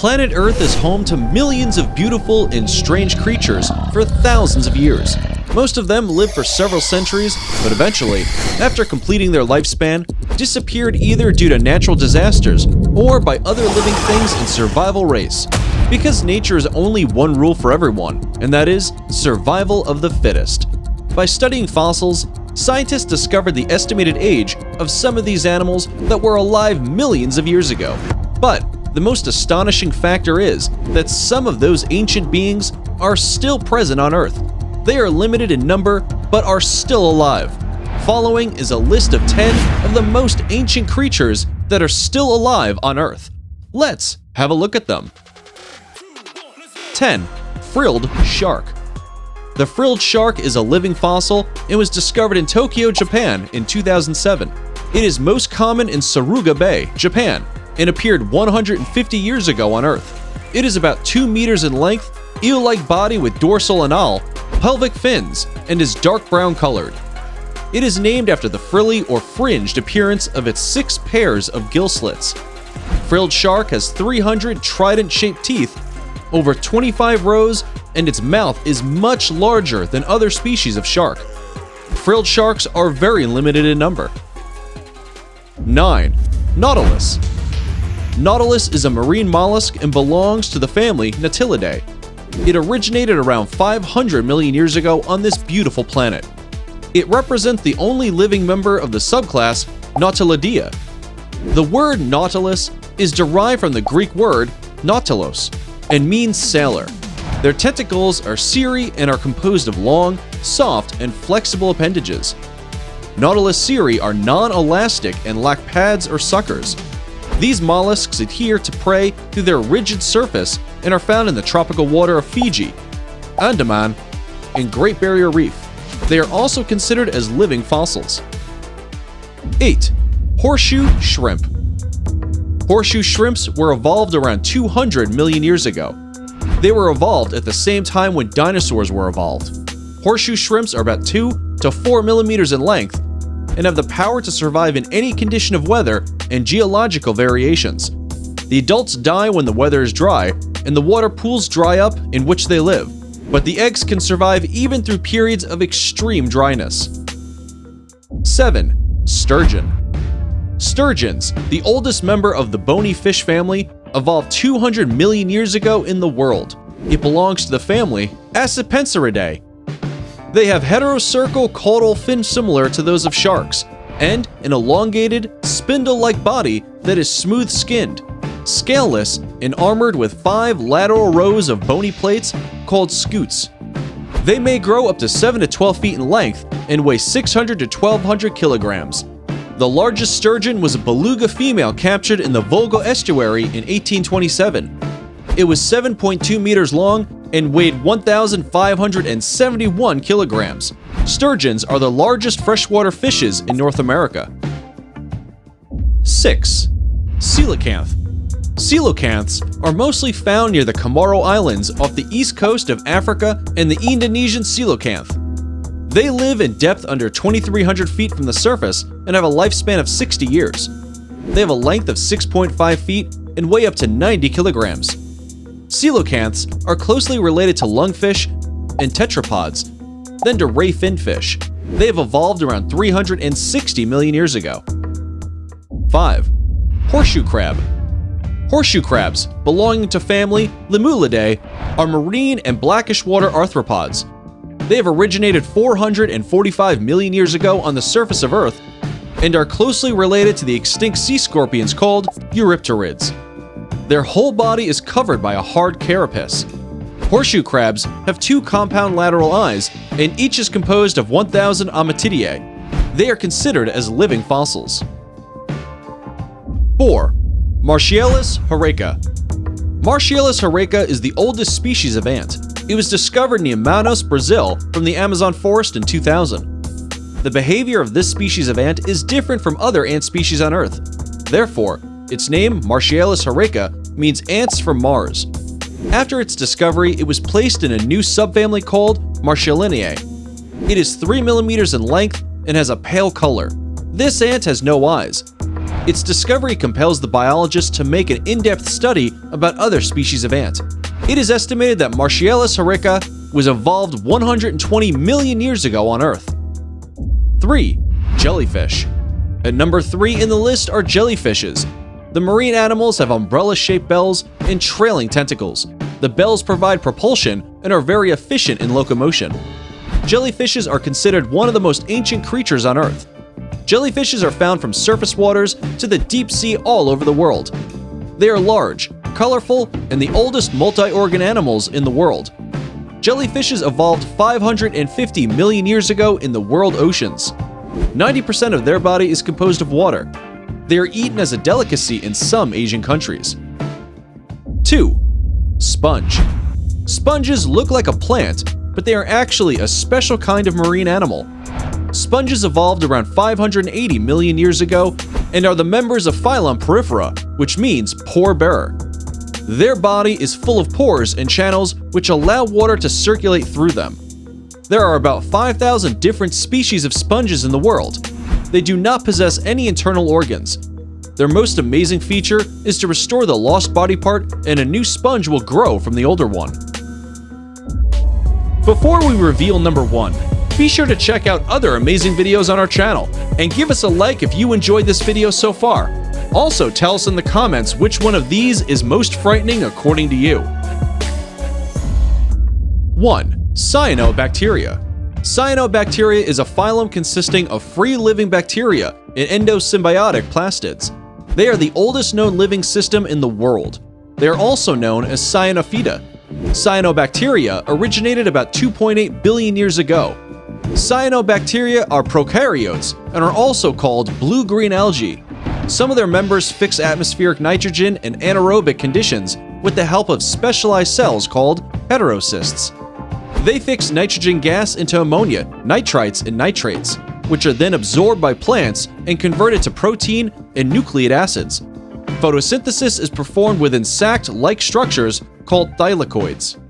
Planet Earth is home to millions of beautiful and strange creatures for thousands of years. Most of them lived for several centuries, but eventually, after completing their lifespan, disappeared either due to natural disasters or by other living things in survival race. Because nature is only one rule for everyone, and that is survival of the fittest. By studying fossils, scientists discovered the estimated age of some of these animals that were alive millions of years ago. But the most astonishing factor is that some of those ancient beings are still present on Earth. They are limited in number, but are still alive. Following is a list of 10 of the most ancient creatures that are still alive on Earth. Let's have a look at them. 10. Frilled shark. The frilled shark is a living fossil and was discovered in Tokyo, Japan in 2007. It is most common in Suruga Bay, Japan, and appeared 150 years ago on Earth. It is about 2 meters in length, eel-like body with dorsal anal, pelvic fins, and is dark brown colored. It is named after the frilly or fringed appearance of its 6 pairs of gill slits. Frilled shark has 300 trident-shaped teeth, over 25 rows, and its mouth is much larger than other species of shark. Frilled sharks are very limited in number. 9. Nautilus. Nautilus is a marine mollusk and belongs to the family Nautilidae. It originated around 500 million years ago on this beautiful planet. It represents the only living member of the subclass Nautilidea. The word nautilus is derived from the Greek word nautilos and means sailor. Their tentacles are cirri and are composed of long, soft, and flexible appendages. Nautilus cirri are non-elastic and lack pads or suckers. These mollusks adhere to prey through their rigid surface and are found in the tropical water of Fiji, Andaman, and Great Barrier Reef. They are also considered as living fossils. 8. Horseshoe shrimp. Horseshoe shrimps were evolved around 200 million years ago. They were evolved at the same time when dinosaurs were evolved. Horseshoe shrimps are about 2 to 4 millimeters in length and have the power to survive in any condition of weather and geological variations. The adults die when the weather is dry and the water pools dry up in which they live, but the eggs can survive even through periods of extreme dryness. 7. Sturgeon. Sturgeons, the oldest member of the bony fish family, evolved 200 million years ago in the world. It belongs to the family Acipenseridae. They have heterocercal caudal fins similar to those of sharks, and an elongated, spindle-like body that is smooth-skinned, scaleless, and armored with 5 lateral rows of bony plates called scutes. They may grow up to 7 to 12 feet in length and weigh 600 to 1,200 kilograms. The largest sturgeon was a beluga female captured in the Volga estuary in 1827. It was 7.2 meters long and weighed 1,571 kilograms. Sturgeons are the largest freshwater fishes in North America. 6. Coelacanth. Coelacanths are mostly found near the Comoro Islands off the east coast of Africa and the Indonesian coelacanth. They live in depth under 2,300 feet from the surface and have a lifespan of 60 years. They have a length of 6.5 feet and weigh up to 90 kilograms. Coelacanths are closely related to lungfish and tetrapods, then to ray finfish. They have evolved around 360 million years ago. 5. Horseshoe crab. Horseshoe crabs, belonging to family Limulidae, are marine and blackish water arthropods. They have originated 445 million years ago on the surface of Earth and are closely related to the extinct sea scorpions called Eurypterids. Their whole body is covered by a hard carapace. Horseshoe crabs have 2 compound lateral eyes, and each is composed of 1,000 ommatidae. They are considered as living fossils. 4. Martialis heureka. Martialis heureka is the oldest species of ant. It was discovered near Manaus, Brazil, from the Amazon forest in 2000. The behavior of this species of ant is different from other ant species on Earth. Therefore, its name, Martialis heureka, means ants from Mars. After its discovery, it was placed in a new subfamily called Martialinae. It is 3 millimeters in length and has a pale color. This ant has no eyes. Its discovery compels the biologists to make an in-depth study about other species of ant. It is estimated that Martialis heureka was evolved 120 million years ago on Earth. 3. Jellyfish. At number 3 in the list are jellyfishes. The marine animals have umbrella-shaped bells and trailing tentacles. The bells provide propulsion and are very efficient in locomotion. Jellyfishes are considered one of the most ancient creatures on Earth. Jellyfishes are found from surface waters to the deep sea all over the world. They are large, colorful, and the oldest multi-organ animals in the world. Jellyfishes evolved 550 million years ago in the world oceans. 90% of their body is composed of water. They are eaten as a delicacy in some Asian countries. 2. Sponge. Sponges look like a plant, but they are actually a special kind of marine animal. Sponges evolved around 580 million years ago and are the members of phylum Porifera, which means pore bearer. Their body is full of pores and channels which allow water to circulate through them. There are about 5,000 different species of sponges in the world. They do not possess any internal organs. Their most amazing feature is to restore the lost body part, and a new sponge will grow from the older one. Before we reveal number 1, be sure to check out other amazing videos on our channel, and give us a like if you enjoyed this video so far. Also, tell us in the comments which one of these is most frightening according to you. 1. Cyanobacteria. Cyanobacteria is a phylum consisting of free-living bacteria and endosymbiotic plastids. They are the oldest known living system in the world. They are also known as cyanophyta. Cyanobacteria originated about 2.8 billion years ago. Cyanobacteria are prokaryotes and are also called blue-green algae. Some of their members fix atmospheric nitrogen in anaerobic conditions with the help of specialized cells called heterocysts. They fix nitrogen gas into ammonia, nitrites, and nitrates, which are then absorbed by plants and converted to protein and nucleic acids. Photosynthesis is performed within sac-like structures called thylakoids.